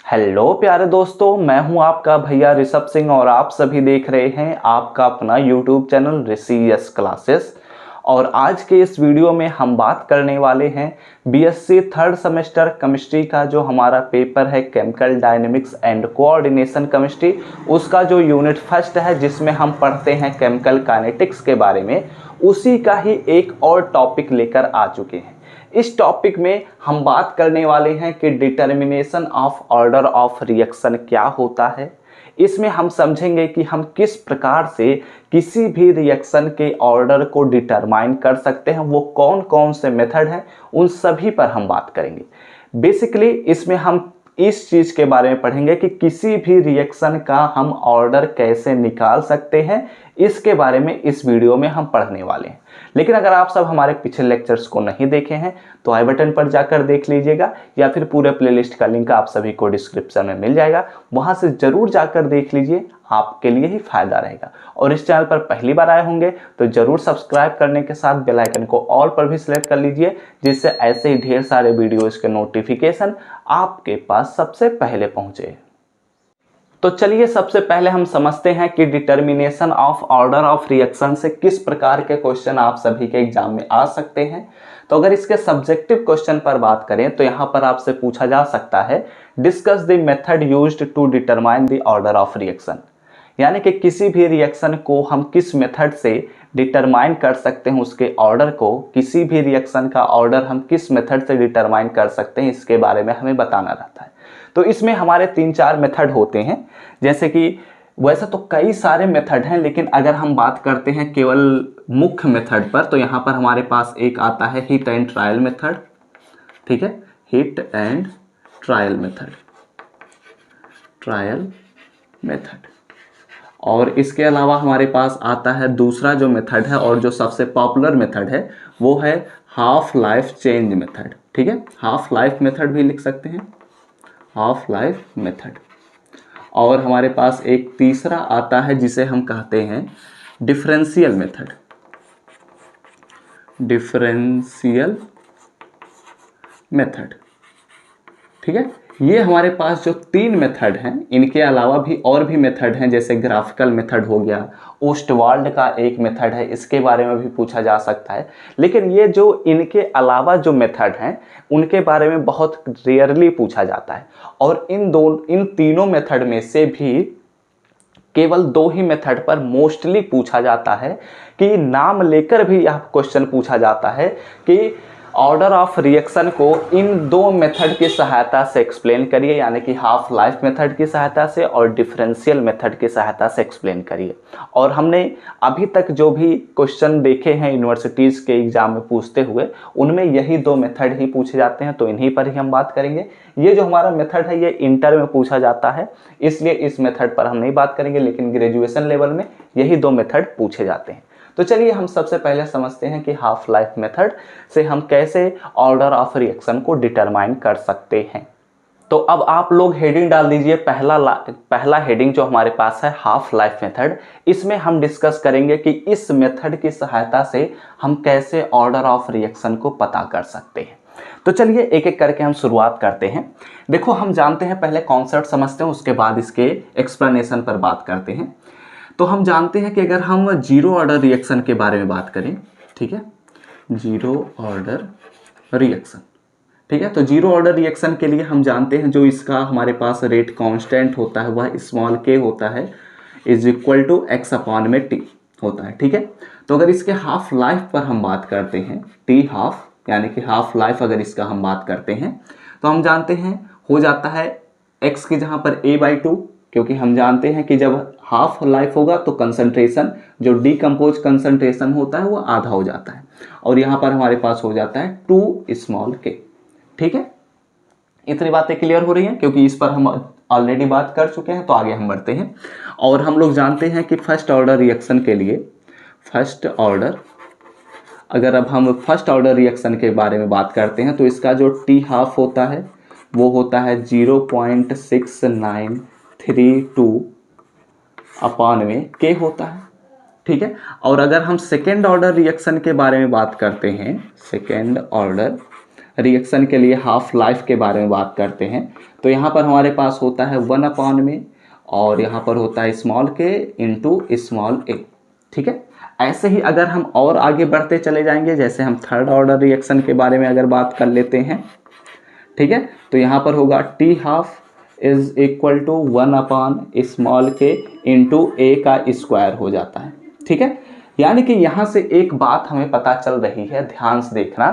Hello प्यारे दोस्तों, मैं हूं आपका भैया ऋषभ सिंह और आप सभी देख रहे हैं आपका अपना यूट्यूब चैनल ऋषि यस क्लासेस। और आज के इस वीडियो में हम बात करने वाले हैं बीएससी थर्ड सेमेस्टर केमिस्ट्री का जो हमारा पेपर है chemical dynamics and coordination chemistry, उसका जो यूनिट फर्स्ट है जिसमें हम पढ़ते हैं केमिकल काइनेटिक्स के बारे में, उसी का ही एक और टॉपिक लेकर आ चुके हैं। इस टॉपिक में हम बात करने वाले हैं कि determination of order of reaction क्या होता है। इसमें हम समझेंगे कि हम किस प्रकार से किसी भी रिएक्शन के ऑर्डर को डिटरमाइन कर सकते हैं, वो कौन कौन से मेथड हैं, उन सभी पर हम बात करेंगे। बेसिकली इसमें हम इस चीज़ के बारे में पढ़ेंगे कि किसी भी रिएक्शन का हम ऑर्डर कैसे निकाल सकते हैं, इसके बारे में इस वीडियो में हम पढ़ने वाले हैं। लेकिन अगर आप सब हमारे पिछले लेक्चर्स को नहीं देखे हैं तो आई बटन पर जाकर देख लीजिएगा, या फिर पूरे प्लेलिस्ट का लिंक आप सभी को डिस्क्रिप्शन में मिल जाएगा, वहां से जरूर जाकर देख लीजिए, आपके लिए ही फायदा रहेगा। और इस चैनल पर पहली बार आए होंगे तो जरूर सब्सक्राइब करने के साथ बेल आइकन को ऑल पर भी सिलेक्ट कर लीजिए, जिससे ऐसे ही ढेर सारे वीडियोस के नोटिफिकेशन आपके पास सबसे पहले पहुंचे। तो चलिए सबसे पहले हम समझते हैं कि determination of order of reaction से किस प्रकार के क्वेश्चन आप सभी के एग्जाम में आ सकते हैं। तो अगर इसके सब्जेक्टिव क्वेश्चन पर बात करें तो यहाँ पर आपसे पूछा जा सकता है, discuss the method used to determine the order of reaction. यानी कि किसी भी रिएक्शन को हम किस मेथड से डिटरमाइन कर सकते हैं, उसके ऑर्डर को, किसी भी रिएक्शन का ऑर्डर हम किस मेथड से डिटरमाइन कर सकते हैं, इसके बारे में हमें बताना रहता है। तो इसमें हमारे 3-4 मेथड होते हैं, जैसे कि वैसे तो कई सारे मेथड हैं, लेकिन अगर हम बात करते हैं केवल मुख्य मेथड पर तो यहाँ पर हमारे पास एक आता है हिट एंड ट्रायल मेथड। ठीक है, hit and trial method, trial method. और इसके अलावा हमारे पास आता है दूसरा जो मेथड है और जो सबसे पॉपुलर मेथड है, वो है हाफ लाइफ चेंज मेथड। ठीक है, हाफ लाइफ मेथड भी लिख सकते हैं, हाफ लाइफ मेथड। और हमारे पास एक तीसरा आता है जिसे हम कहते हैं डिफरेंशियल मेथड, डिफरेंशियल मेथड। ठीक है, ये हमारे पास जो 3 मेथड हैं, इनके अलावा भी और भी मेथड हैं, जैसे ग्राफिकल मेथड हो गया, ओस्टवाल्ड का एक मेथड है, इसके बारे में भी पूछा जा सकता है। लेकिन ये जो इनके अलावा जो मेथड हैं उनके बारे में बहुत रेयरली पूछा जाता है। और इन तीनों मेथड में से भी केवल 2 ही मेथड पर मोस्टली पूछा जाता है, कि नाम लेकर भी यह क्वेश्चन पूछा जाता है कि ऑर्डर ऑफ रिएक्शन को इन 2 मेथड की सहायता से एक्सप्लेन करिए, यानी कि हाफ लाइफ मेथड की सहायता से और डिफरेंशियल मेथड की सहायता से एक्सप्लेन करिए। और हमने अभी तक जो भी क्वेश्चन देखे हैं यूनिवर्सिटीज़ के एग्जाम में पूछते हुए, उनमें यही 2 मेथड ही पूछे जाते हैं, तो इन्हीं पर ही हम बात करेंगे। ये जो हमारा मेथड है ये इंटर में पूछा जाता है, इसलिए इस मेथड पर हम नहीं बात करेंगे, लेकिन ग्रेजुएशन लेवल में यही 2 मेथड पूछे जाते हैं। तो चलिए हम सबसे पहले समझते हैं कि हाफ लाइफ मेथड से हम कैसे ऑर्डर ऑफ रिएक्शन को डिटरमाइन कर सकते हैं। तो अब आप लोग हेडिंग डाल दीजिए, पहला हेडिंग जो हमारे पास है हाफ लाइफ मेथड। इसमें हम डिस्कस करेंगे कि इस मेथड की सहायता से हम कैसे ऑर्डर ऑफ रिएक्शन को पता कर सकते हैं। तो चलिए एक एक करके हम शुरुआत करते हैं। देखो, हम जानते हैं, पहले कॉन्सेप्ट समझते हैं, उसके बाद इसके एक्सप्लेनेशन पर बात करते हैं। तो हम जानते हैं कि अगर हम जीरो ऑर्डर रिएक्शन के बारे में बात करें, ठीक है, जीरो ऑर्डर रिएक्शन, ठीक है, तो जीरो ऑर्डर रिएक्शन के लिए हम जानते हैं जो इसका हमारे पास रेट कांस्टेंट होता है वह स्मॉल k होता है, is equal to x upon में t होता है। ठीक है, तो अगर इसके हाफ लाइफ पर हम बात करते हैं, t हाफ, यानी कि हाफ लाइफ अगर इसका हम बात करते हैं तो हम जानते हैं हो जाता है x की जहाँ पर a/2, क्योंकि हम जानते हैं कि जब हाफ लाइफ होगा तो कंसंट्रेशन, जो डीकम्पोज कंसंट्रेशन होता है वो आधा हो जाता है, और यहाँ पर हमारे पास हो जाता है 2 स्मॉल k। ठीक है, इतनी बातें क्लियर हो रही हैं, क्योंकि इस पर हम ऑलरेडी बात कर चुके हैं। तो आगे हम बढ़ते हैं, और हम लोग जानते हैं कि फर्स्ट ऑर्डर रिएक्शन के लिए, फर्स्ट ऑर्डर, अगर अब हम फर्स्ट ऑर्डर रिएक्शन के बारे में बात करते हैं तो इसका जो टी हाफ होता है वो होता है 0.6932 अपॉन में के होता है। ठीक है, और अगर हम सेकेंड ऑर्डर रिएक्शन के बारे में बात करते हैं, सेकेंड ऑर्डर रिएक्शन के लिए हाफ लाइफ के बारे में बात करते हैं, तो यहाँ पर हमारे पास होता है 1 में और यहाँ पर होता है स्मॉल के इंटू स्मॉल ए। ठीक है, ऐसे ही अगर हम और आगे बढ़ते चले जाएंगे, जैसे हम थर्ड ऑर्डर रिएक्शन के बारे में अगर बात कर लेते हैं, ठीक है, तो यहाँ पर होगा t half is equal to 1 small k into a का स्क्वायर हो जाता है। ठीक है, यानी कि यहाँ से एक बात हमें पता चल रही है, ध्यान से देखना,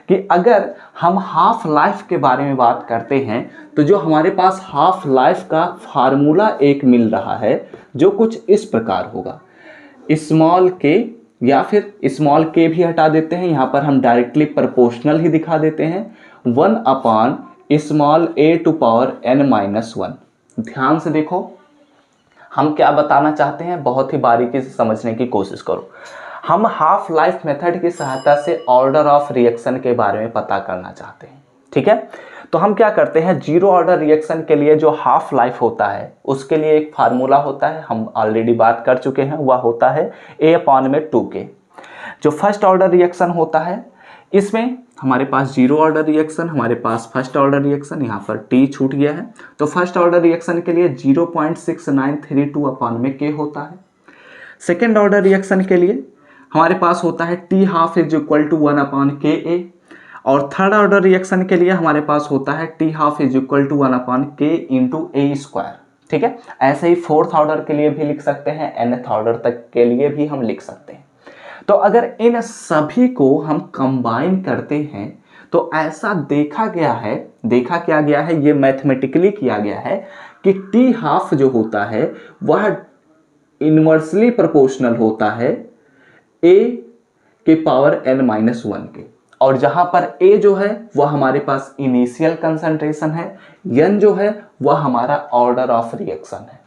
कि अगर हम हाफ लाइफ के बारे में बात करते हैं तो जो हमारे पास हाफ लाइफ का फार्मूला एक मिल रहा है जो कुछ इस प्रकार होगा, स्मॉल के, या फिर स्मॉल के भी हटा देते हैं, यहाँ पर हम डायरेक्टली प्रोपोर्शनल ही दिखा देते हैं, 1 small A to power n-1। ध्यान से देखो हम क्या बताना चाहते हैं, बहुत ही बारीकी से समझने की कोशिश करो। हम हाफ लाइफ मेथड की सहायता से ऑर्डर ऑफ रिएक्शन के बारे में पता करना चाहते हैं। ठीक है, तो हम क्या करते हैं, जीरो ऑर्डर रिएक्शन के लिए जो हाफ लाइफ होता है उसके लिए एक फार्मूला होता है, हम ऑलरेडी बात कर चुके हैं, वह होता है A/2K। जो फर्स्ट ऑर्डर रिएक्शन होता है इसमें हमारे पास जीरो ऑर्डर रिएक्शन, हमारे पास फर्स्ट ऑर्डर रिएक्शन, यहाँ पर टी छूट गया है, तो फर्स्ट ऑर्डर रिएक्शन के लिए 0.6932 में के होता है। सेकेंड ऑर्डर रिएक्शन के लिए हमारे पास होता है t half is equal to 1/KA, और थर्ड ऑर्डर रिएक्शन के लिए हमारे पास होता है t half is equal to 1/K into a square. ठीक है, ऐसे ही फोर्थ ऑर्डर के लिए भी लिख सकते हैं, nth ऑर्डर तक के लिए भी हम लिख सकते हैं। तो अगर इन सभी को हम कंबाइन करते हैं तो ऐसा देखा क्या गया है, ये मैथमेटिकली किया गया है कि टी हाफ जो होता है वह इनवर्सली प्रोपोर्शनल होता है a के पावर n-1 के, और जहां पर a जो है वह हमारे पास इनिशियल कंसंट्रेशन है, n जो है वह हमारा ऑर्डर ऑफ रिएक्शन है।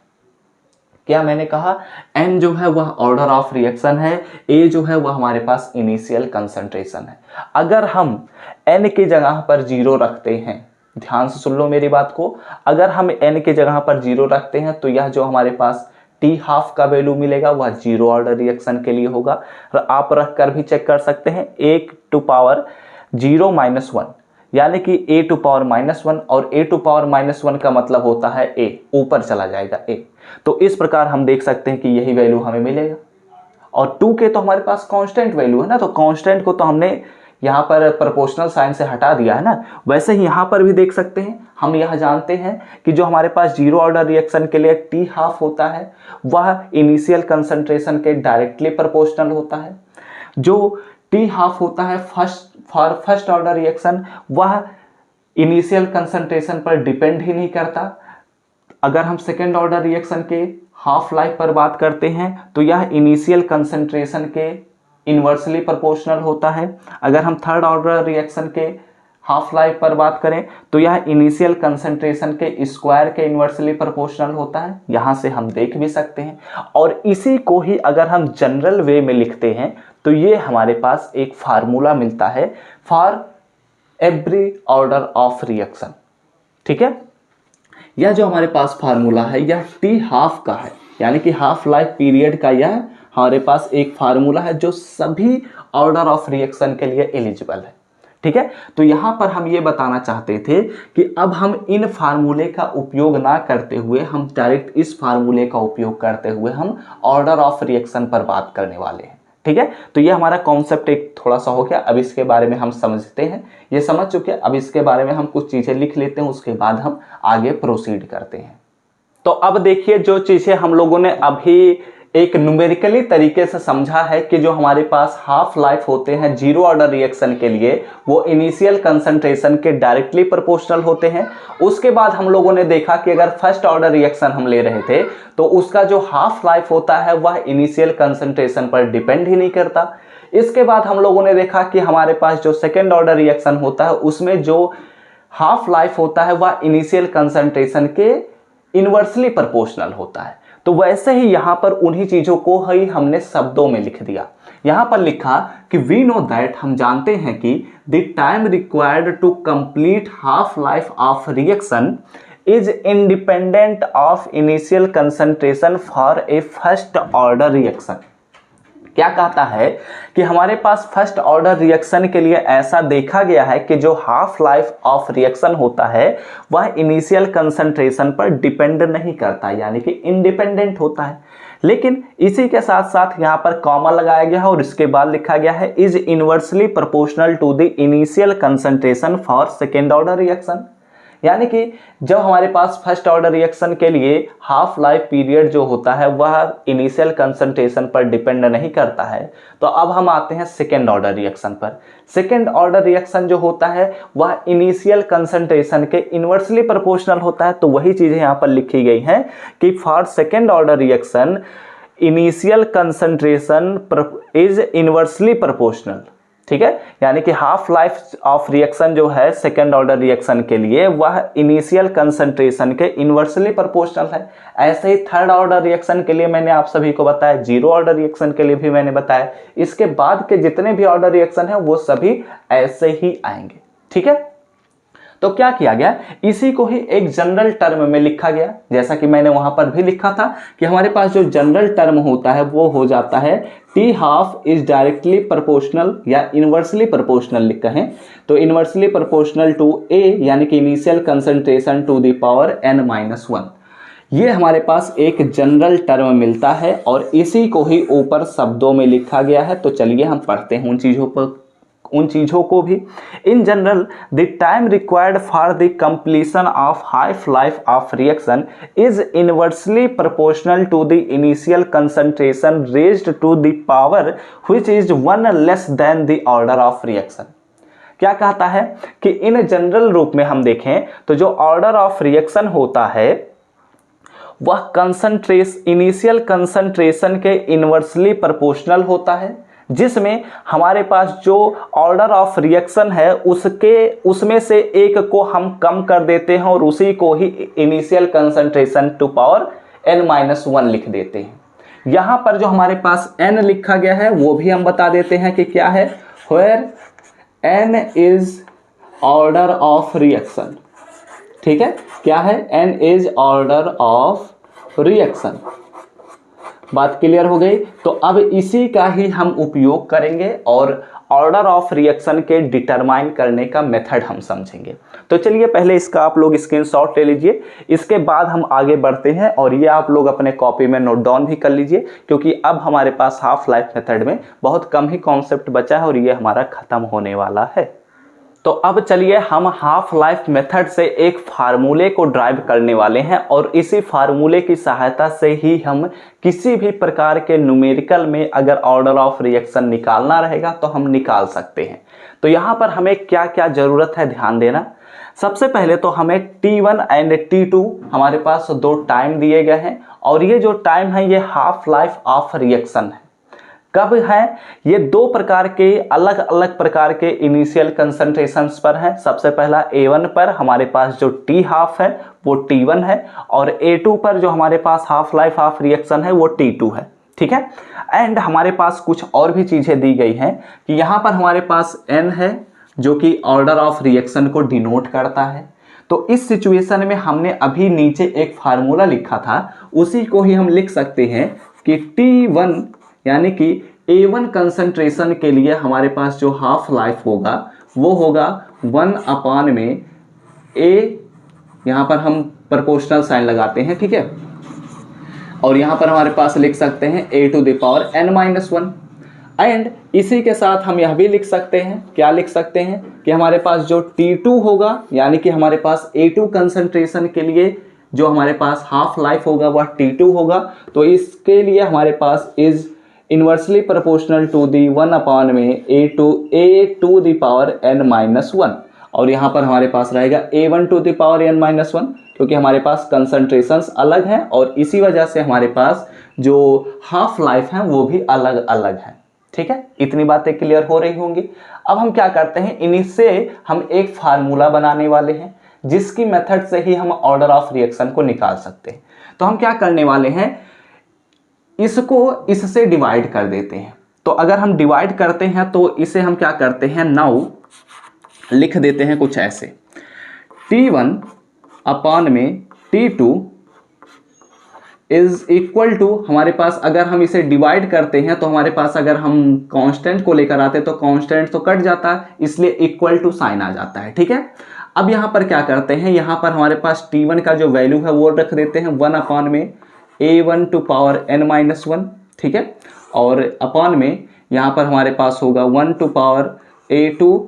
क्या मैंने कहा, n जो है वह ऑर्डर ऑफ रिएक्शन है, a जो है वह हमारे पास इनिशियल कंसंट्रेशन है। अगर हम n की जगह पर 0 रखते हैं, ध्यान से सुन लो मेरी बात को, अगर हम n की जगह पर 0 रखते हैं तो यह जो हमारे पास टी हाफ का वैल्यू मिलेगा वह जीरो ऑर्डर रिएक्शन के लिए होगा। और आप रख कर भी चेक कर सकते हैं, 1/0 - 1 यानी कि a⁻⁻1, और a⁻⁻1 का मतलब होता है a, ऊपर चला जाएगा a। तो इस प्रकार हम देख सकते हैं कि यही वैल्यू हमें मिलेगा। और 2k तो हमारे पास कांस्टेंट वैल्यू है ना, तो कांस्टेंट को तो हमने यहाँ पर प्रोपोर्शनल साइन से हटा दिया है ना, वैसे ही यहाँ पर भी देख सकते हैं। हम यह जानते हैं कि जो हमारे पास जीरो ऑर्डर रिएक्शन के लिए टी हाफ होता है वह इनिशियल कंसंट्रेशन के डायरेक्टली प्रोपोर्शनल होता है। जो टी हाफ होता है फर्स्ट ऑर्डर रिएक्शन वह इनिशियल कंसंट्रेशन पर डिपेंड ही नहीं करता। अगर हम सेकेंड ऑर्डर रिएक्शन के हाफ लाइफ पर बात करते हैं तो यह इनिशियल कंसंट्रेशन के इन्वर्सली प्रोपोर्शनल होता है। अगर हम थर्ड ऑर्डर रिएक्शन के हाफ लाइफ पर बात करें तो यह इनिशियल कंसंट्रेशन के स्क्वायर के इन्वर्सली प्रोपोर्शनल होता है। यहाँ से हम देख भी सकते हैं, और इसी को ही अगर हम जनरल वे में लिखते हैं तो ये हमारे पास एक फार्मूला मिलता है for every order of reaction. ठीक है, यह जो हमारे पास फार्मूला है यह टी हाफ का है, यानी कि हाफ लाइफ पीरियड का यह हमारे पास एक फार्मूला है जो सभी ऑर्डर ऑफ रिएक्शन के लिए एलिजिबल है। ठीक है, तो यहाँ पर हम ये बताना चाहते थे कि अब हम इन फार्मूले का उपयोग ना करते हुए हम डायरेक्ट इस फार्मूले का उपयोग करते हुए हम ऑर्डर ऑफ रिएक्शन पर बात करने वाले हैं। ठीक है, तो ये हमारा कॉन्सेप्ट एक थोड़ा सा हो गया। अब इसके बारे में हम समझते हैं, ये समझ चुके हैं, अब इसके बारे में हम कुछ चीज़ें लिख लेते हैं, उसके बाद हम आगे प्रोसीड करते हैं। तो अब देखिए, जो चीज़ें हम लोगों ने अभी एक न्यूमेरिकली तरीके से समझा है कि जो हमारे पास हाफ लाइफ होते हैं जीरो ऑर्डर रिएक्शन के लिए वो इनिशियल कंसंट्रेशन के डायरेक्टली प्रोपोर्शनल होते हैं। उसके बाद हम लोगों ने देखा कि अगर फर्स्ट ऑर्डर रिएक्शन हम ले रहे थे तो उसका जो हाफ लाइफ होता है वह इनिशियल कंसंट्रेशन पर डिपेंड ही नहीं करता। इसके बाद हम लोगों ने देखा कि हमारे पास जो सेकेंड ऑर्डर रिएक्शन होता है उसमें जो हाफ लाइफ होता है वह इनिशियल कंसंट्रेशन के इन्वर्सली प्रोपोर्शनल होता है। तो वैसे ही यहाँ पर उन्हीं चीज़ों को ही हमने शब्दों में लिख दिया। यहाँ पर लिखा कि वी नो दैट, हम जानते हैं कि the time required to complete half life of reaction is independent of initial concentration for a first order reaction. क्या कहता है कि हमारे पास फर्स्ट ऑर्डर रिएक्शन के लिए ऐसा देखा गया है कि जो हाफ लाइफ ऑफ रिएक्शन होता है वह इनिशियल कंसंट्रेशन पर डिपेंड नहीं करता, यानी कि इंडिपेंडेंट होता है। लेकिन इसी के साथ साथ यहाँ पर कॉमा लगाया गया है और इसके बाद लिखा गया है is inversely proportional to the initial concentration for second order reaction, यानी कि जब हमारे पास फर्स्ट ऑर्डर रिएक्शन के लिए हाफ लाइफ पीरियड जो होता है वह इनिशियल कंसंट्रेशन पर डिपेंड नहीं करता है। तो अब हम आते हैं सेकेंड ऑर्डर रिएक्शन पर। सेकेंड ऑर्डर रिएक्शन जो होता है वह इनिशियल कंसंट्रेशन के इनवर्सली प्रोपोर्शनल होता है। तो वही चीज़ें यहाँ पर लिखी गई हैं कि for second order reaction initial concentration is inversely proportional, ठीक है, यानी कि हाफ लाइफ ऑफ रिएक्शन जो है सेकेंड ऑर्डर रिएक्शन के लिए वह इनिशियल कंसंट्रेशन के इनवर्सली प्रोपोर्शनल है। ऐसे ही थर्ड ऑर्डर रिएक्शन के लिए मैंने आप सभी को बताया, जीरो ऑर्डर रिएक्शन के लिए भी मैंने बताया, इसके बाद के जितने भी ऑर्डर रिएक्शन है वो सभी ऐसे ही आएंगे, ठीक है। तो क्या किया गया, इसी को ही एक जनरल टर्म में लिखा गया, जैसा कि मैंने वहां पर भी लिखा था कि हमारे पास जो जनरल टर्म होता है वो हो जाता है t half is directly proportional या इनवर्सली प्रोपोर्शनल लिखा है। तो इनवर्सली प्रोपोर्शनल टू ए यानी कि initial concentration to the power n-1, ये हमारे पास एक जनरल टर्म मिलता है और इसी को ही ऊपर शब्दों में लिखा गया है। तो चलिए हम पढ़ते हैं उन चीज़ों को भी। In general the time required for the completion of half life of reaction is inversely proportional to the initial concentration raised to the power which is 1 less than the order of reaction. क्या कहता है कि in general रूप में हम देखें तो जो ऑर्डर ऑफ रिएक्शन होता है वह इनिशियल कंसंट्रेशन के इनवर्सली प्रोपोर्शनल होता है, जिसमें हमारे पास जो ऑर्डर ऑफ रिएक्शन है उसमें से एक को हम कम कर देते हैं और उसी को ही initial concentration to power n-1 लिख देते हैं। यहाँ पर जो हमारे पास n लिखा गया है वो भी हम बता देते हैं कि क्या है, where n is order of reaction, ठीक है, क्या है, n is order of reaction. बात क्लियर हो गई। तो अब इसी का ही हम उपयोग करेंगे और ऑर्डर ऑफ रिएक्शन के डिटरमाइन करने का मेथड हम समझेंगे। तो चलिए पहले इसका आप लोग स्क्रीनशॉट ले लीजिए, इसके बाद हम आगे बढ़ते हैं और ये आप लोग अपने कॉपी में नोट डाउन भी कर लीजिए, क्योंकि अब हमारे पास हाफ लाइफ मेथड में बहुत कम ही कॉन्सेप्ट बचा है और ये हमारा खत्म होने वाला है। तो अब चलिए हम हाफ लाइफ मेथड से एक फार्मूले को ड्राइव करने वाले हैं और इसी फार्मूले की सहायता से ही हम किसी भी प्रकार के न्यूमेरिकल में अगर ऑर्डर ऑफ रिएक्शन निकालना रहेगा तो हम निकाल सकते हैं। तो यहाँ पर हमें क्या क्या ज़रूरत है ध्यान देना। सबसे पहले तो हमें T1 एंड T2 हमारे पास दो टाइम दिए गए हैं और ये जो टाइम है ये हाफ लाइफ ऑफ रिएक्शन है। कब है, ये दो प्रकार के अलग अलग प्रकार के इनिशियल कंसंट्रेशंस पर है। सबसे पहला A1 पर हमारे पास जो T हाफ है वो T1 है और A2 पर जो हमारे पास हाफ लाइफ ऑफ रिएक्शन है वो T2 है, ठीक है। एंड हमारे पास कुछ और भी चीज़ें दी गई हैं कि यहाँ पर हमारे पास N है जो कि ऑर्डर ऑफ रिएक्शन को डिनोट करता है। तो इस सिचुएशन में हमने अभी नीचे एक फार्मूला लिखा था, उसी को ही हम लिख सकते हैं कि T1 यानी कि A1 कंसंट्रेशन के लिए हमारे पास जो हाफ लाइफ होगा वो होगा 1 में A, यहाँ पर हम प्रोपोर्शनल साइन लगाते हैं, ठीक है, और यहाँ पर हमारे पास लिख सकते हैं A to the power n-1। And इसी के साथ हम यह भी लिख सकते हैं, क्या लिख सकते हैं कि हमारे पास जो T2 होगा यानी कि हमारे पास A2 कंसंट्रेशन के लिए जो हमारे पास हाफ लाइफ होगा वह T2 होगा। तो इसके लिए हमारे पास is inversely proportional to the 1 में A to the power n-1 और यहाँ पर हमारे पास रहेगा A1 to the power n-1, क्योंकि हमारे पास कंसंट्रेशंस अलग हैं और इसी वजह से हमारे पास जो हाफ लाइफ हैं वो भी अलग अलग हैं, ठीक है। इतनी बातें क्लियर हो रही होंगी। अब हम क्या करते हैं, इन्हीं से हम एक फार्मूला बनाने वाले हैं जिसकी मेथड से ही हम ऑर्डर ऑफ रिएक्शन को निकाल सकते हैं। तो हम क्या करने वाले हैं, इसको इससे डिवाइड कर देते हैं। तो अगर हम डिवाइड करते हैं तो इसे हम क्या करते हैं, नाउ लिख देते हैं कुछ ऐसे, T1 में T2 इज इक्वल टू, हमारे पास अगर हम इसे डिवाइड करते हैं तो हमारे पास अगर हम कांस्टेंट को लेकर आते तो कांस्टेंट तो कट जाता है, इसलिए इक्वल टू साइन आ जाता है। ठीक है, अब यहाँ पर क्या करते हैं, यहाँ पर हमारे पास t1 का जो वैल्यू है वो रख देते हैं 1 अपॉन में a1 टू पावर n-1। ठीक है, और अपॉन में यहाँ पर हमारे पास होगा 1 to power a2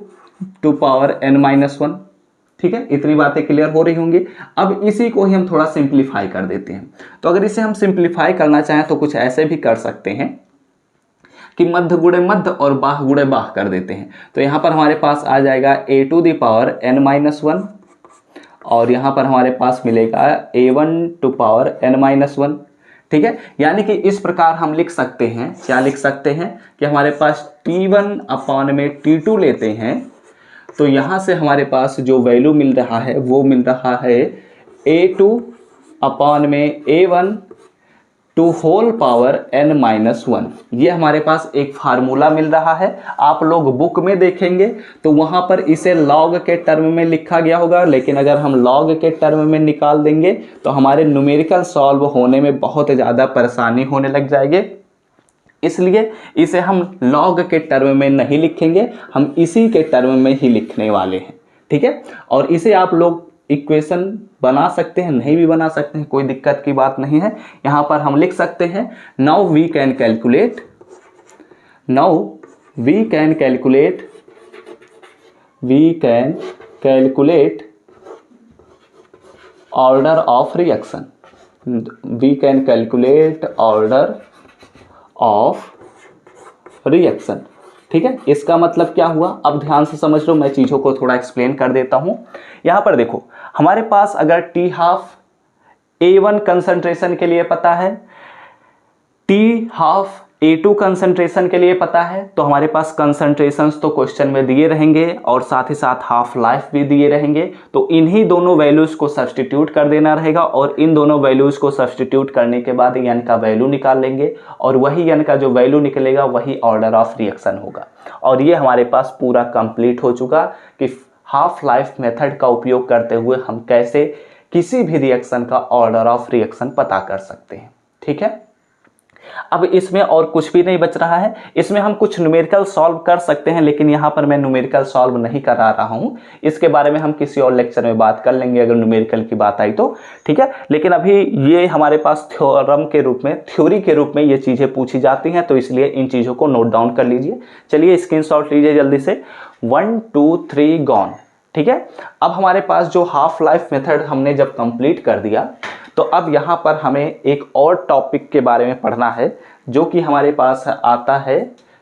to power n-1। ठीक है, इतनी बातें क्लियर हो रही होंगी। अब इसी को ही हम थोड़ा सिंप्लीफाई कर देते हैं। तो अगर इसे हम सिंप्लीफाई करना चाहें तो कुछ ऐसे भी कर सकते हैं कि मध्य गुणे मध्य और बाह गुणे बाह कर देते हैं। तो यहाँ पर हमारे पास आ जाएगा a to the power n-1 और यहाँ पर हमारे पास मिलेगा a1 टू पावर n-1। ठीक है, यानी कि इस प्रकार हम लिख सकते हैं, क्या लिख सकते हैं कि हमारे पास t1 अपॉन में t2 लेते हैं तो यहाँ से हमारे पास जो वैल्यू मिल रहा है वो मिल रहा है a2 अपॉन में a1 to whole power n-1। ये हमारे पास एक फार्मूला मिल रहा है। आप लोग बुक में देखेंगे तो वहाँ पर इसे लॉग के टर्म में लिखा गया होगा, लेकिन अगर हम लॉग के टर्म में निकाल देंगे तो हमारे न्यूमेरिकल सॉल्व होने में बहुत ज़्यादा परेशानी होने लग जाएगी। इसलिए इसे हम लॉग के टर्म में नहीं लिखेंगे, हम इसी के टर्म में ही लिखने वाले हैं। ठीक है, और इसे आप लोग इक्वेशन बना सकते हैं, नहीं भी बना सकते हैं, कोई दिक्कत की बात नहीं है। यहाँ पर हम लिख सकते हैं now we can calculate order of reaction. We can calculate order of reaction. ठीक है, इसका मतलब क्या हुआ, अब ध्यान से समझ लो, मैं चीज़ों को थोड़ा एक्सप्लेन कर देता हूँ। यहाँ पर देखो, हमारे पास अगर T12 A1 कंसंट्रेशन के लिए पता है, T12 A2 कंसंट्रेशन के लिए पता है, तो हमारे पास कंसंट्रेशंस तो क्वेश्चन में दिए रहेंगे और साथ ही साथ हाफ लाइफ भी दिए रहेंगे। तो इन्हीं दोनों वैल्यूज़ को सब्सटीट्यूट कर देना रहेगा और इन दोनों वैल्यूज़ को सब्सटीट्यूट करने के बाद n का वैल्यू निकाल लेंगे और वही n का जो वैल्यू निकलेगा वही ऑर्डर ऑफ रिएक्शन होगा। और ये हमारे पास पूरा कंप्लीट हो चुका कि हाफ लाइफ मेथड का उपयोग करते हुए हम कैसे किसी भी रिएक्शन का ऑर्डर ऑफ रिएक्शन पता कर सकते हैं। ठीक है, अब इसमें और कुछ भी नहीं बच रहा है। इसमें हम कुछ न्यूमेरिकल सॉल्व कर सकते हैं, लेकिन यहाँ पर मैं न्यूमेरिकल सॉल्व नहीं करा रहा हूँ। इसके बारे में हम किसी और लेक्चर में बात कर लेंगे अगर न्यूमेरिकल की बात आई तो। ठीक है, लेकिन अभी ये हमारे पास थ्योरम के रूप में, थ्योरी के रूप में ये चीज़ें पूछी जाती हैं, तो इसलिए इन चीज़ों को नोट डाउन कर लीजिए। चलिए स्क्रीनशॉट लीजिए जल्दी से। 1 2 3 गॉन। ठीक है, अब हमारे पास जो हाफ लाइफ मेथड हमने जब कंप्लीट कर दिया तो अब यहाँ पर हमें एक और टॉपिक के बारे में पढ़ना है जो कि हमारे पास आता है।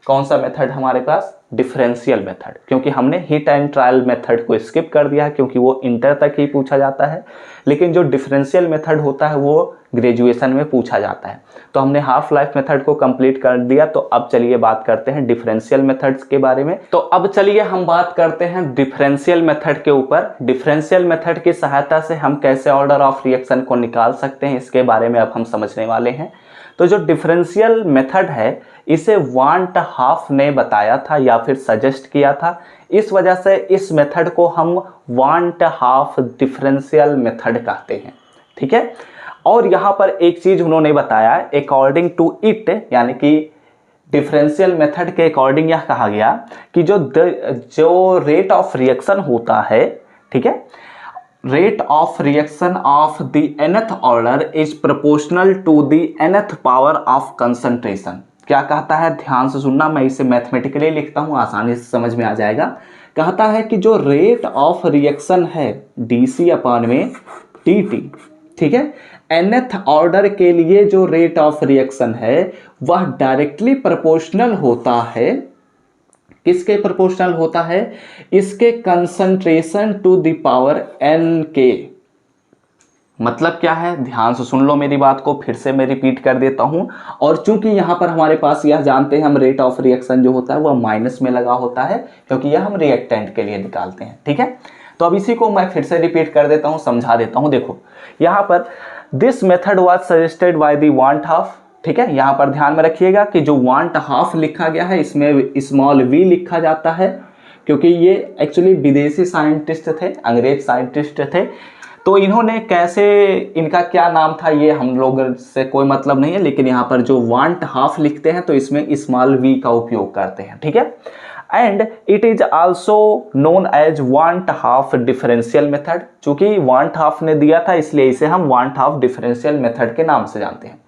कौन सा मेथड हमारे पास? Differential method. क्योंकि हमने हिट एंड ट्रायल मेथड को स्किप कर दिया है क्योंकि वो इंटर तक ही पूछा जाता है, लेकिन जो डिफरेंशियल मेथड होता है वो ग्रेजुएशन में पूछा जाता है। तो हमने हाफ लाइफ मेथड को कंप्लीट कर दिया, तो अब चलिए बात करते हैं डिफरेंशियल मेथड्स के बारे में। तो अब चलिए हम बात करते हैं डिफरेंशियल मेथड के ऊपर। डिफरेंशियल मेथड की सहायता से हम कैसे ऑर्डर ऑफ रिएक्शन को निकाल सकते हैं, इसके बारे में अब हम समझने वाले हैं। तो जो डिफरेंशियल मेथड है इसे वांट हाफ ने बताया था या फिर सजेस्ट किया था, इस वजह से इस मेथड को हम वांट हाफ डिफरेंशियल मेथड कहते हैं। ठीक है, और यहाँ पर एक चीज उन्होंने बताया, अकॉर्डिंग टू इट, यानी कि डिफरेंशियल मेथड के अकॉर्डिंग यह कहा गया कि जो रेट ऑफ रिएक्शन होता है, ठीक है, rate of reaction of the nth order is proportional to the nth power of concentration। क्या कहता है, ध्यान से सुनना, मैं इसे मैथमेटिकली लिखता हूँ, आसानी से समझ में आ जाएगा। कहता है कि जो रेट ऑफ रिएक्शन है dc अपॉन में dt, ठीक है, nth ऑर्डर के लिए जो रेट ऑफ रिएक्शन है वह डायरेक्टली प्रोपोर्शनल होता है। किसके प्रोपोर्शनल होता है? इसके concentration to the power n के। मतलब क्या है, ध्यान से सुन लो मेरी बात को, फिर से मैं रिपीट कर देता हूं। और चूंकि यहां पर हमारे पास यह जानते हैं हम रेट ऑफ रिएक्शन जो होता है वह माइनस में लगा होता है क्योंकि यह हम रिएक्टेंट के लिए निकालते हैं। ठीक है, तो अब इसी को मैं फिर से रिपीट कर देता हूं, समझा देता हूं। देखो यहां पर this method was suggested by the want half. ठीक है, यहाँ पर ध्यान में रखिएगा कि जो वांट हाफ लिखा गया है इसमें स्मॉल v लिखा जाता है क्योंकि ये एक्चुअली विदेशी साइंटिस्ट थे, अंग्रेज साइंटिस्ट थे। तो इन्होंने कैसे, इनका क्या नाम था ये हम लोग से कोई मतलब नहीं है, लेकिन यहाँ पर जो वांट हाफ लिखते हैं तो इसमें स्मॉल v का उपयोग करते हैं, ठीक है। And it is also known as Van't Hoff differential method. चूंकि वांट हाफ ने दिया था इसलिए इसे हम वांट हाफ डिफरेंशियल मेथड के नाम से जानते हैं।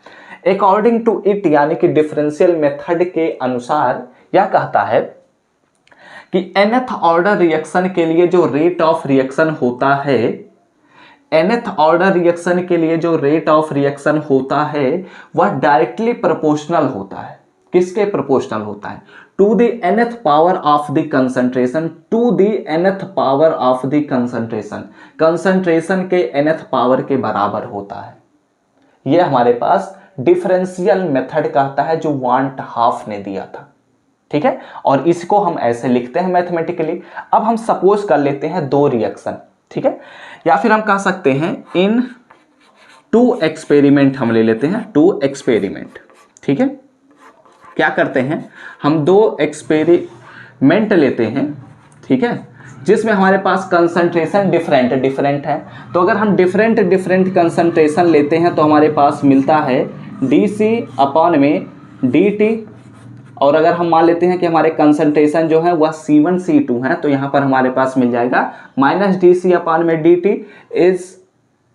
अकॉर्डिंग टू इट यानी कि डिफरेंशियल मेथड के अनुसार यह कहता है कि nth ऑर्डर रिएक्शन के लिए जो रेट ऑफ रिएक्शन होता है, nth ऑर्डर रिएक्शन के लिए जो रेट ऑफ रिएक्शन होता है वह डायरेक्टली प्रोपोर्शनल होता है। किसके प्रोपोर्शनल होता है? To the nth power of the concentration, to the nth power of the concentration, concentration के nth पावर के बराबर होता है। यह हमारे पास डिफरेंशियल मेथड कहता है जो वांट हाफ ने दिया था, ठीक है। और इसको हम ऐसे लिखते हैं मैथमेटिकली। अब हम सपोज कर लेते हैं दो रिएक्शन, ठीक है, या फिर हम कह सकते हैं इन टू एक्सपेरिमेंट हम ले लेते हैं, टू एक्सपेरिमेंट, ठीक है। क्या करते हैं हम दो एक्सपेरिमेंट लेते हैं, ठीक है, जिसमें हमारे पास कंसंट्रेशन डिफरेंट है। तो अगर हम डिफरेंट कंसंट्रेशन लेते हैं तो हमारे पास मिलता है dc अपॉन में dt। और अगर हम मान लेते हैं कि हमारे कंसंट्रेशन जो है वह C1 C2 है तो यहाँ पर हमारे पास मिल जाएगा माइनस dc अपॉन में dt इज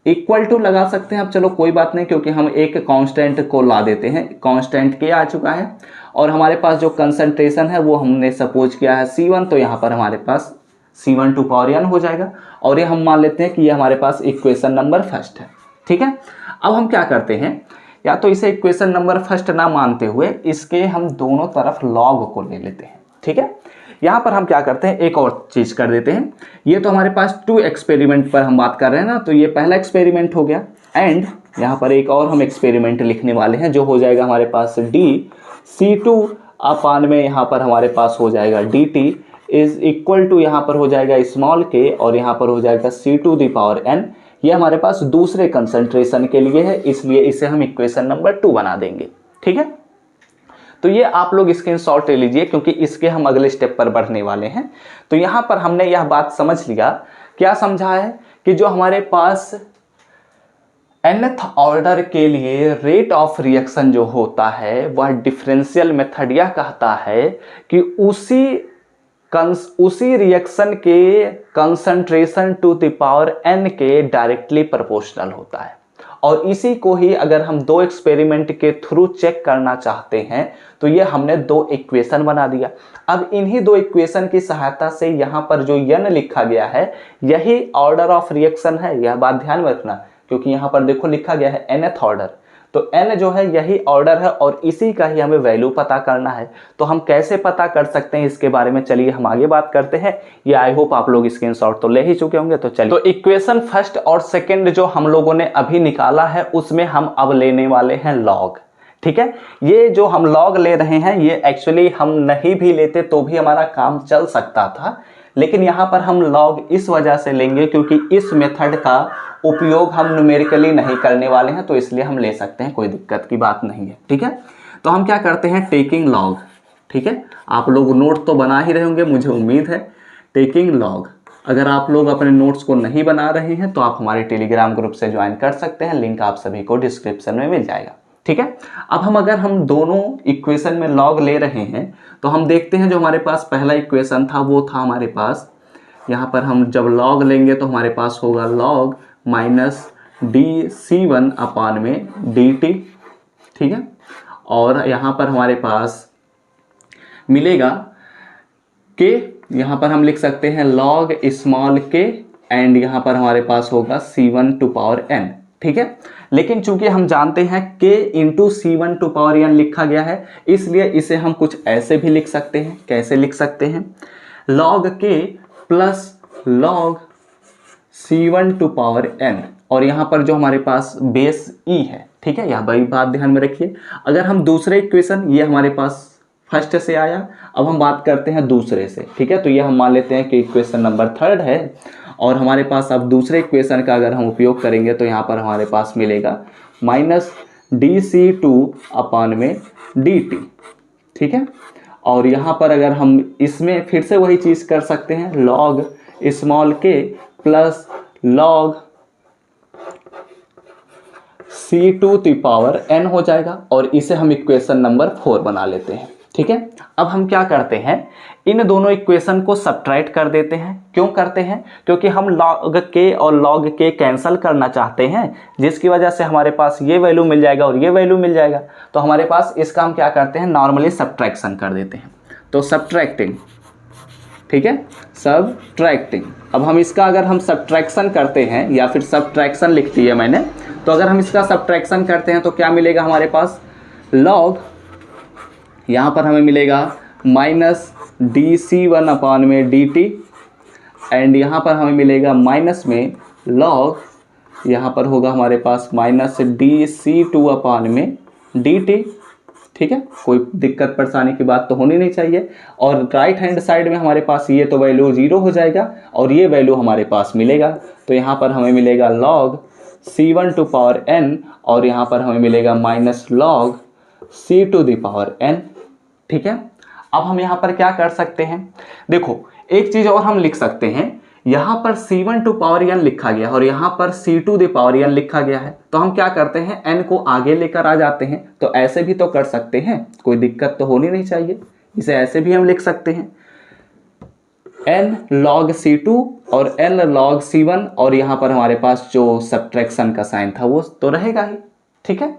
इक्वल टू लगा सकते हैं। अब चलो कोई बात नहीं, क्योंकि हम एक कांस्टेंट को ला देते हैं, कांस्टेंट के आ चुका है और हमारे पास जो कंसंट्रेशन है वो हमने सपोज किया है C1, तो यहाँ पर हमारे पास C1 टू पावर n हो जाएगा। और ये हम मान लेते हैं कि ये हमारे पास इक्वेशन नंबर फर्स्ट है, ठीक है। अब हम क्या करते हैं, या तो इसे इक्वेशन नंबर फर्स्ट ना मानते हुए इसके हम दोनों तरफ लॉग को ले लेते हैं, ठीक है। यहाँ पर हम क्या करते हैं, एक और चीज़ कर देते हैं। ये तो हमारे पास टू एक्सपेरिमेंट पर हम बात कर रहे हैं ना, तो ये पहला एक्सपेरिमेंट हो गया। एंड यहाँ पर एक और हम एक्सपेरिमेंट लिखने वाले हैं जो हो जाएगा हमारे पास dc2 अपान में यहाँ पर हमारे पास हो जाएगा dt इज इक्वल टू यहाँ पर हो जाएगा स्मॉल k और यहाँ पर हो जाएगा c2 दी पावर n। ये हमारे पास दूसरे कंसंट्रेशन के लिए है, इसलिए इसे हम इक्वेशन नंबर 2 बना देंगे, ठीक है। तो ये आप लोग स्क्रीनशॉट ले लीजिए क्योंकि इसके हम अगले स्टेप पर बढ़ने वाले हैं। तो यहाँ पर हमने यह बात समझ लिया, क्या समझा है कि जो हमारे पास nth ऑर्डर के लिए रेट ऑफ रिएक्शन जो होता है वह डिफरेंशियल मेथड यह कहता है कि उसी रिएक्शन के concentration to the power n के डायरेक्टली प्रोपोर्शनल होता है। और इसी को ही अगर हम दो एक्सपेरिमेंट के थ्रू चेक करना चाहते हैं तो ये हमने दो इक्वेशन बना दिया। अब इन्हीं दो इक्वेशन की सहायता से यहाँ पर जो n लिखा गया है यही ऑर्डर ऑफ रिएक्शन है, यह बात ध्यान में रखना, क्योंकि यहाँ पर देखो लिखा गया है nth ऑर्डर, तो n जो है यही ऑर्डर है और इसी का ही हमें वैल्यू पता करना है। तो हम कैसे पता कर सकते हैं इसके बारे में चलिए हम आगे बात करते हैं। ये आई होप आप लोग स्क्रीनशॉट तो ले ही चुके होंगे। तो चलिए, तो इक्वेशन फर्स्ट और सेकंड जो हम लोगों ने अभी निकाला है उसमें हम अब लेने वाले हैं लॉग, ठीक है। ये जो हम लॉग ले रहे हैं ये एक्चुअली हम नहीं भी लेते तो भी हमारा काम चल सकता था, लेकिन यहाँ पर हम लॉग इस वजह से लेंगे क्योंकि इस मेथड का उपयोग हम न्यूमेरिकली नहीं करने वाले हैं, तो इसलिए हम ले सकते हैं, कोई दिक्कत की बात नहीं है, ठीक है। तो हम क्या करते हैं, टेकिंग लॉग, ठीक है। आप लोग नोट तो बना ही रहे होंगे मुझे उम्मीद है। टेकिंग लॉग, अगर आप लोग अपने नोट्स को नहीं बना रहे हैं तो आप हमारे टेलीग्राम ग्रुप से ज्वाइन कर सकते हैं, लिंक आप सभी को डिस्क्रिप्शन में मिल जाएगा, ठीक है। अब अगर हम दोनों इक्वेशन में लॉग ले रहे हैं तो हम देखते हैं जो हमारे पास पहला इक्वेशन था वो था हमारे पास, यहाँ पर हम जब लॉग लेंगे तो हमारे पास होगा लॉग माइनस dc1 अपान में dt, ठीक है। और यहाँ पर हमारे पास मिलेगा k, यहाँ पर हम लिख सकते हैं log स्मॉल k एंड यहाँ पर हमारे पास होगा c1 टू पावर n, ठीक है। लेकिन चूंकि हम जानते हैं k into c1 to power n लिखा गया है, इसलिए इसे हम कुछ ऐसे भी लिख सकते हैं। कैसे लिख सकते हैं, log k plus log c1 to power n, और यहाँ पर जो हमारे पास बेस e है, ठीक है, यह बड़ी बात ध्यान में रखिए। अगर हम दूसरे इक्वेशन, ये हमारे पास फर्स्ट से आया, अब हम बात करते हैं दूसरे से, ठीक है। तो ये हम मान लेते हैं कि इक्वेशन नंबर थर्ड है और हमारे पास अब दूसरे इक्वेशन का अगर हम उपयोग करेंगे तो यहाँ पर हमारे पास मिलेगा माइनस dc2 अपान में dt, ठीक है। और यहाँ पर अगर हम इसमें फिर से वही चीज़ कर सकते हैं, log small k plus log C2n हो जाएगा और इसे हम इक्वेशन नंबर 4 बना लेते हैं। ठीक है, अब हम क्या करते हैं, इन दोनों इक्वेशन को सब्ट्रैक्ट कर देते हैं। क्यों करते हैं? क्योंकि हम log k और log k कैंसिल करना चाहते हैं, जिसकी वजह से हमारे पास ये वैल्यू मिल जाएगा और ये वैल्यू मिल जाएगा। तो हमारे पास इसका हम क्या करते हैं, नॉर्मली सब्ट्रैक्शन कर देते हैं। तो सब्ट्रैक्टिंग, ठीक है, सब्ट्रैक्टिंग। अब हम इसका अगर हम सब्ट्रैक्शन करते हैं, या फिर सब्ट्रैक्शन लिख दिया मैंने, तो अगर हम इसका सब्ट्रैक्शन करते हैं तो क्या मिलेगा हमारे पास, log, यहाँ पर हमें मिलेगा माइनस dc1/dt, एंड यहाँ पर हमें मिलेगा माइनस में log, यहाँ पर होगा हमारे पास माइनस dc2/dt। ठीक है, कोई दिक्कत परेशानी की बात तो होनी नहीं चाहिए। और राइट हैंड साइड में हमारे पास ये तो वैल्यू 0 हो जाएगा और ये वैल्यू हमारे पास मिलेगा। तो यहाँ पर हमें मिलेगा log C1n और यहाँ पर हमें मिलेगा माइनस log C2n। ठीक है, अब हम यहाँ पर क्या कर सकते हैं, देखो एक चीज़ और हम लिख सकते हैं, यहाँ पर C1n लिखा गया और यहाँ पर C2n लिखा गया है। तो हम क्या करते हैं, n को आगे लेकर आ जाते हैं। तो ऐसे भी तो कर सकते हैं, कोई दिक्कत तो होनी नहीं चाहिए। इसे ऐसे भी हम लिख सकते हैं, n log C2 और n log C1, और यहाँ पर हमारे पास जो सब्ट्रैक्शन का साइन था वो तो रहेगा ही। ठीक है,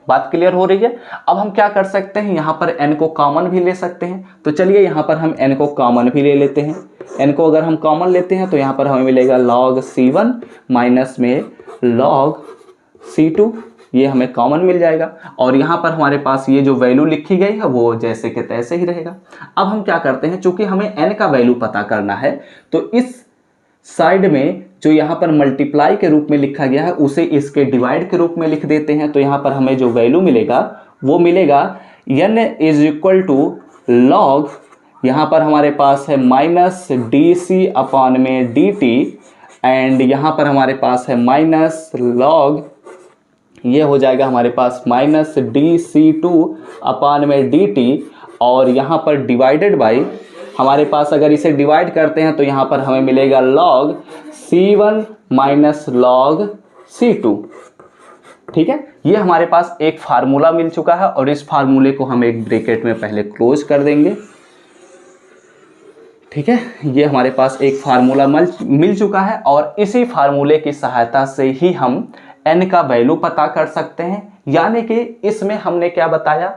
बात क्लियर हो रही है। अब हम क्या कर सकते हैं, यहाँ पर n को कॉमन भी ले सकते हैं। तो चलिए यहाँ पर हम n को कॉमन भी ले लेते हैं। n को अगर हम कॉमन लेते हैं तो यहाँ पर हमें मिलेगा log C1 माइनस में log C2, ये हमें कॉमन मिल जाएगा। और यहाँ पर हमारे पास ये जो वैल्यू लिखी गई है वो जैसे के तैसे ही रहेगा। अब हम क्या करते हैं, चूंकि हमें n का वैल्यू पता करना है, तो इस साइड में जो यहाँ पर मल्टीप्लाई के रूप में लिखा गया है उसे इसके डिवाइड के रूप में लिख देते हैं। तो यहाँ पर हमें जो वैल्यू मिलेगा वो मिलेगा n is equal to log, यहाँ पर हमारे पास है माइनस dc/dt, एंड यहाँ पर हमारे पास है माइनस log, ये हो जाएगा हमारे पास माइनस dc2/dt, और यहाँ पर डिवाइडेड बाई, हमारे पास अगर इसे डिवाइड करते हैं तो यहाँ पर हमें मिलेगा log C1 minus log C2। ठीक है, ये हमारे पास एक फार्मूला मिल चुका है और इस फार्मूले को हम एक ब्रैकेट में पहले क्लोज कर देंगे। ठीक है, ये हमारे पास एक फार्मूला मिल चुका है और इसी फार्मूले की सहायता से ही हम n का वैल्यू पता कर सकते हैं। यानी कि इसमें हमने क्या बताया,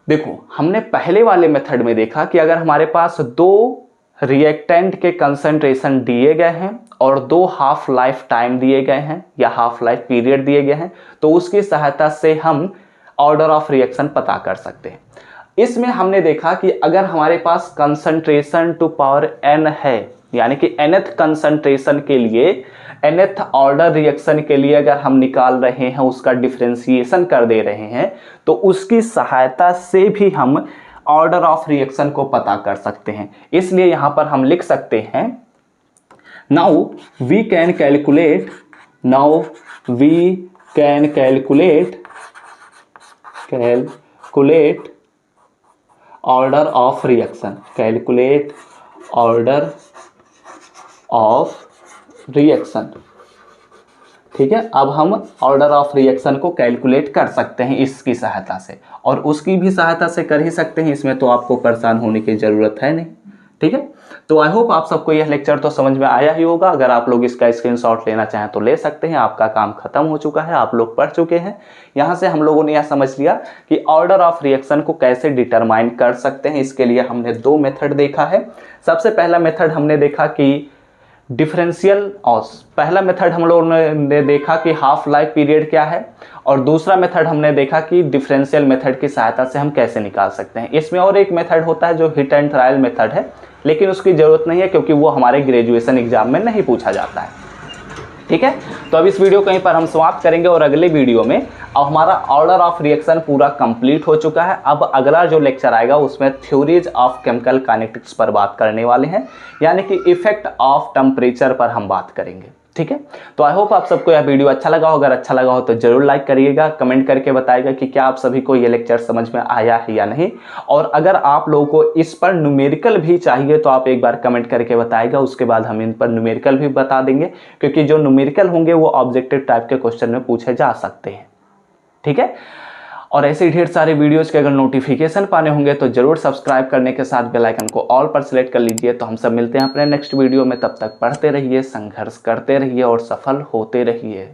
देखो हमने पहले वाले मेथड में देखा कि अगर हमारे पास दो रिएक्टेंट के कंसंट्रेशन दिए गए हैं और दो हाफ लाइफ टाइम दिए गए हैं या हाफ लाइफ पीरियड दिए गए हैं, तो उसकी सहायता से हम ऑर्डर ऑफ रिएक्शन पता कर सकते हैं। इसमें हमने देखा कि अगर हमारे पास कंसंट्रेशन टू पावर n है, यानी कि nth कंसंट्रेशन के लिए, nth ऑर्डर रिएक्शन के लिए अगर हम निकाल रहे हैं, उसका डिफरेंशिएशन कर दे रहे हैं, तो उसकी सहायता से भी हम ऑर्डर ऑफ रिएक्शन को पता कर सकते हैं। इसलिए यहाँ पर हम लिख सकते हैं, now we can calculate order of reaction, calculate order of reaction. ठीक है, अब हम ऑर्डर ऑफ रिएक्शन को कैलकुलेट कर सकते हैं इसकी सहायता से, और उसकी भी सहायता से कर ही सकते हैं, इसमें तो आपको परेशान होने की ज़रूरत है नहीं। ठीक है, तो आई होप आप सबको यह लेक्चर तो समझ में आया ही होगा। अगर आप लोग इसका स्क्रीनशॉट लेना चाहें तो ले सकते हैं, आपका काम खत्म हो चुका है, आप लोग पढ़ चुके हैं। यहाँ से हम लोगों ने यह समझ लिया कि ऑर्डर ऑफ रिएक्शन को कैसे डिटरमाइन कर सकते हैं। इसके लिए हमने दो मेथड देखा है। सबसे पहला मेथड हमने देखा कि डिफरेंशियल ऑस, पहला मेथड हम लोगों ने देखा कि हाफ लाइफ पीरियड क्या है, और दूसरा मेथड हमने देखा कि डिफरेंशियल मेथड की सहायता से हम कैसे निकाल सकते हैं। इसमें और एक मेथड होता है जो हिट एंड ट्रायल मेथड है, लेकिन उसकी ज़रूरत नहीं है क्योंकि वो हमारे ग्रेजुएशन एग्जाम में नहीं पूछा जाता है। ठीक है, तो अब इस वीडियो कहीं पर हम समाप्त करेंगे और अगले वीडियो में अब हमारा ऑर्डर ऑफ रिएक्शन पूरा कंप्लीट हो चुका है। अब अगला जो लेक्चर आएगा उसमें थ्योरीज ऑफ केमिकल काइनेटिक्स पर बात करने वाले हैं, यानी कि इफेक्ट ऑफ टेम्परेचर पर हम बात करेंगे। ठीक है। तो आई होप आप सबको यह वीडियो अच्छा लगा हो। अगर अच्छा लगा हो तो जरूर लाइक करिएगा, कमेंट करके बताइएगा कि क्या आप सभी को ये लेक्चर समझ में आया है या नहीं। और अगर आप लोगों को इस पर न्यूमेरिकल भी चाहिए तो आप एक बार कमेंट करके बताइएगा, उसके बाद हम इन पर न्यूमेरिकल भी बता देंगे, क्योंकि जो न्यूमेरिकल होंगे वो ऑब्जेक्टिव टाइप के क्वेश्चन में पूछे जा सकते हैं। ठीक है। और ऐसे ढेर सारे वीडियोस के अगर नोटिफिकेशन पाने होंगे तो जरूर सब्सक्राइब करने के साथ बेल आइकन को ऑल पर सिलेक्ट कर लीजिए। तो हम सब मिलते हैं अपने नेक्स्ट वीडियो में, तब तक पढ़ते रहिए, संघर्ष करते रहिए और सफल होते रहिए।